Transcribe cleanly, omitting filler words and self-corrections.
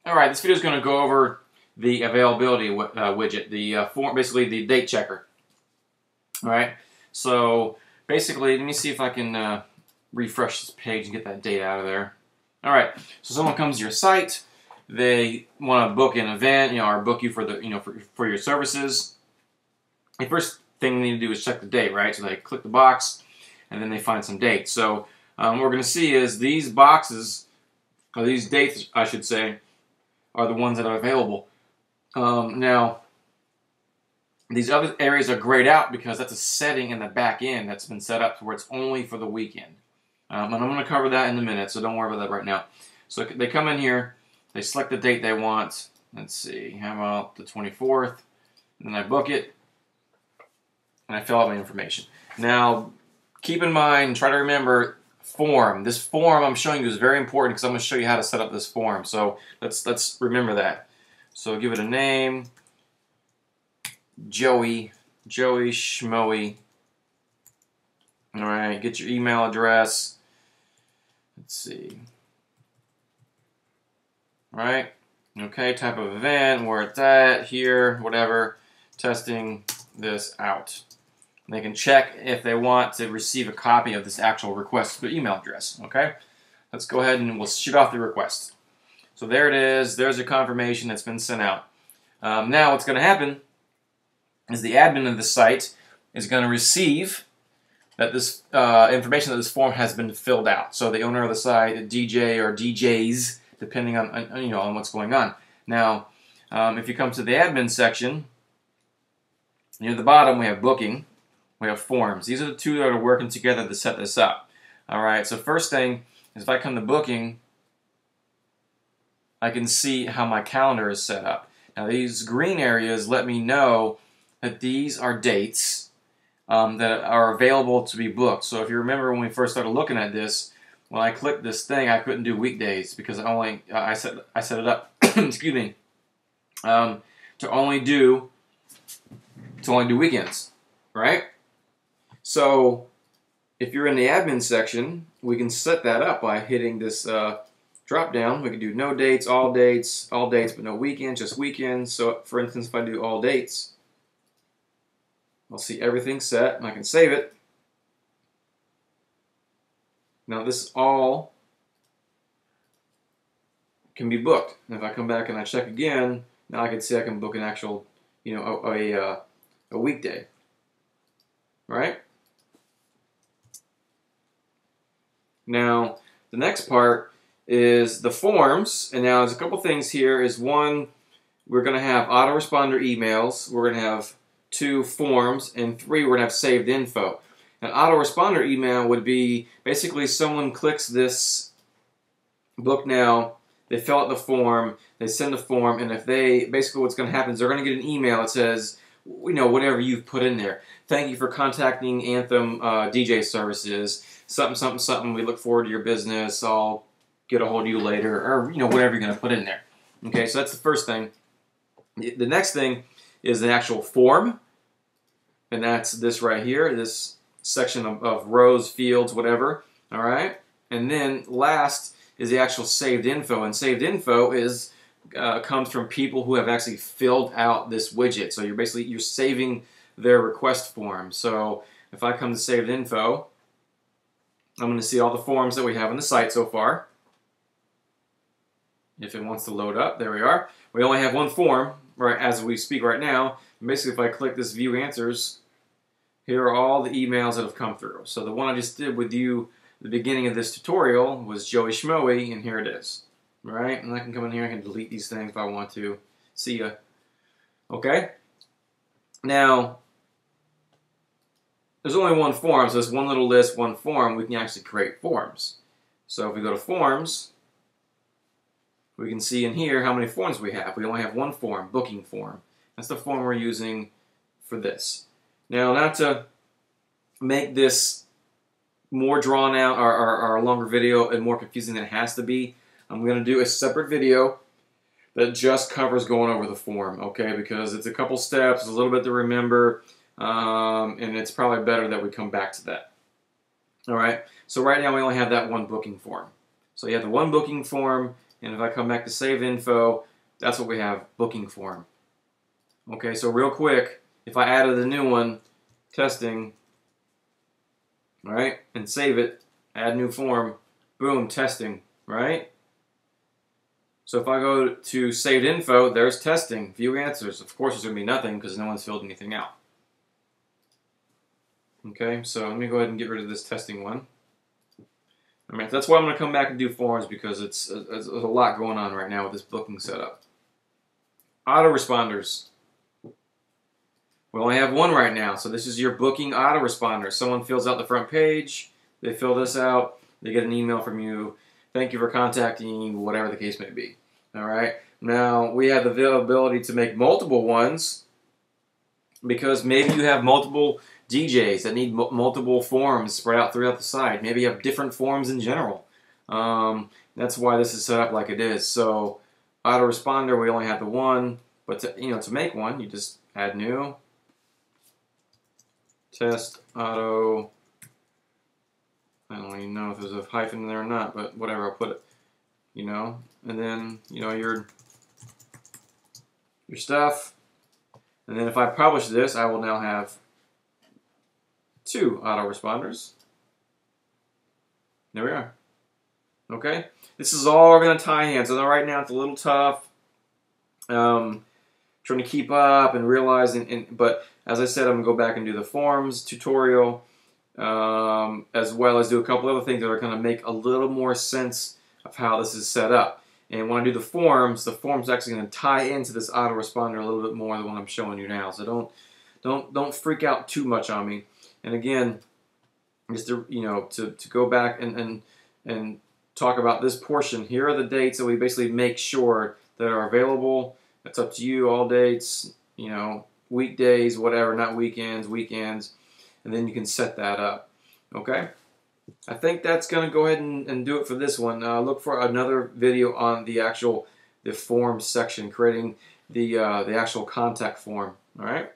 All right, this video is going to go over the availability widget, the form, basically the date checker. All right, so basically, let me see if I can refresh this page and get that date out of there. All right, so someone comes to your site, they want to book an event, or book you for the, for your services. The first thing they need to do is check the date, right? So they click the box, and then they find some dates. So what we're going to see is these boxes, or these dates, I should say, are the ones that are available. Now, these other areas are grayed out because that's a setting in the back end that's been set up to where it's only for the weekend. And I'm going to cover that in a minute, so don't worry about that right now. So they come in here, they select the date they want. Let's see, how about the 24th? And then I book it, and I fill out my information. Now, keep in mind, try to remember form. This form I'm showing you is very important because I'm going to show you how to set up this form. So let's remember that. So give it a name, Joey Schmoey. All right, get your email address. Let's see. All right, okay, type of event, where it's at, here, whatever. Testing this out. They can check if they want to receive a copy of this actual request to their email address. Okay, let's go ahead and we'll shoot off the request. So there it is. There's a confirmation that's been sent out. Now what's going to happen is the admin of the site is going to receive that this information that this form has been filled out. So the owner of the site, the DJ or DJs, depending on on what's going on. Now, if you come to the admin section, near the bottom we have booking. We have forms. These are the two that are working together to set this up. All right, so first thing is if I come to booking, I can see how my calendar is set up. Now these green areas let me know that these are dates that are available to be booked. So if you remember when we first started looking at this, when I clicked this thing, I couldn't do weekdays because I set it up excuse me, to only do weekends, right? So if you're in the admin section, we can set that up by hitting this drop down. We can do no dates, all dates, but no weekends, just weekends. So for instance, if I do all dates, I'll see everything set and I can save it. Now this all can be booked. And if I come back and I check again, now I can see I can book an actual, a weekday, right? Now, the next part is the forms, and now there's a couple things here. Is one, we're going to have autoresponder emails, we're going to have 2 forms, and 3, we're going to have saved info. An autoresponder email would be basically someone clicks this book now, they fill out the form, they send the form, and if they, basically what's going to happen is they're going to get an email that says, whatever you've put in there. Thank you for contacting Anthem DJ services. Something, something, something. We look forward to your business. I'll get a hold of you later, or whatever you're going to put in there. Okay, so that's the first thing. The next thing is an actual form, and that's this right here. This section of rows, fields, whatever. All right, and then last is the actual saved info, and saved info is comes from people who have actually filled out this widget. So you're saving their request form. So if I come to saved info, I'm going to see all the forms that we have on the site so far. If it wants to load up, there we are. We only have one form right as we speak right now. And basically, if I click this View Answers, here are all the emails that have come through. So the one I just did with you at the beginning of this tutorial was Joey Schmoey, and here it is. All right, and I can come in here, I can delete these things if I want to. See ya. Okay? Now, there's only one form, so it's one little list, one form. We can actually create forms. So if we go to Forms, we can see in here how many forms we have. We only have one form, booking form. That's the form we're using for this. Now, not to make this more drawn out or a longer video and more confusing than it has to be, I'm going to do a separate video that just covers going over the form, okay? Because it's a couple steps, a little bit to remember, and it's probably better that we come back to that. All right, so right now we only have that one booking form. So you have the one booking form, And if I come back to save info, that's what we have, booking form. Okay, so real quick, if I added a new one, testing, right, and save it, add new form, boom, testing, right? So if I go to saved info, there's testing, view answers. Of course, there's going to be nothing because no one's filled anything out. Okay, so let me go ahead and get rid of this testing one. I mean, that's why I'm going to come back and do forms, because it's there's a lot going on right now with this booking setup. Autoresponders. We only have one right now, so this is your booking autoresponder. Someone fills out the front page, they fill this out, they get an email from you. Thank you for contacting, whatever the case may be. All right. Now we have the availability to make multiple ones, because maybe you have multiple DJs that need multiple forms spread out throughout the site. Maybe you have different forms in general. That's why this is set up like it is. So autoresponder, we only have the one, but to make one, you just add new, test auto. I don't even know if there's a hyphen in there or not, but whatever, I'll put it. And then your stuff. And then if I publish this, I will now have 2 autoresponders. There we are. Okay? This is all going to tie in. So right now it's a little tough. Trying to keep up and realizing, but as I said, I'm going to go back and do the forms tutorial, as well as do a couple other things that are going to make a little more sense of how this is set up. And when I do the forms actually going to tie into this autoresponder a little bit more than what I'm showing you now. So don't freak out too much on me. And again, just to go back and talk about this portion. Here are the dates that we basically make sure that are available. That's up to you. All dates, weekdays, whatever, not weekends, and then you can set that up. Okay. I think that's going to go ahead and do it for this one. Look for another video on the form section, creating the actual contact form. All right.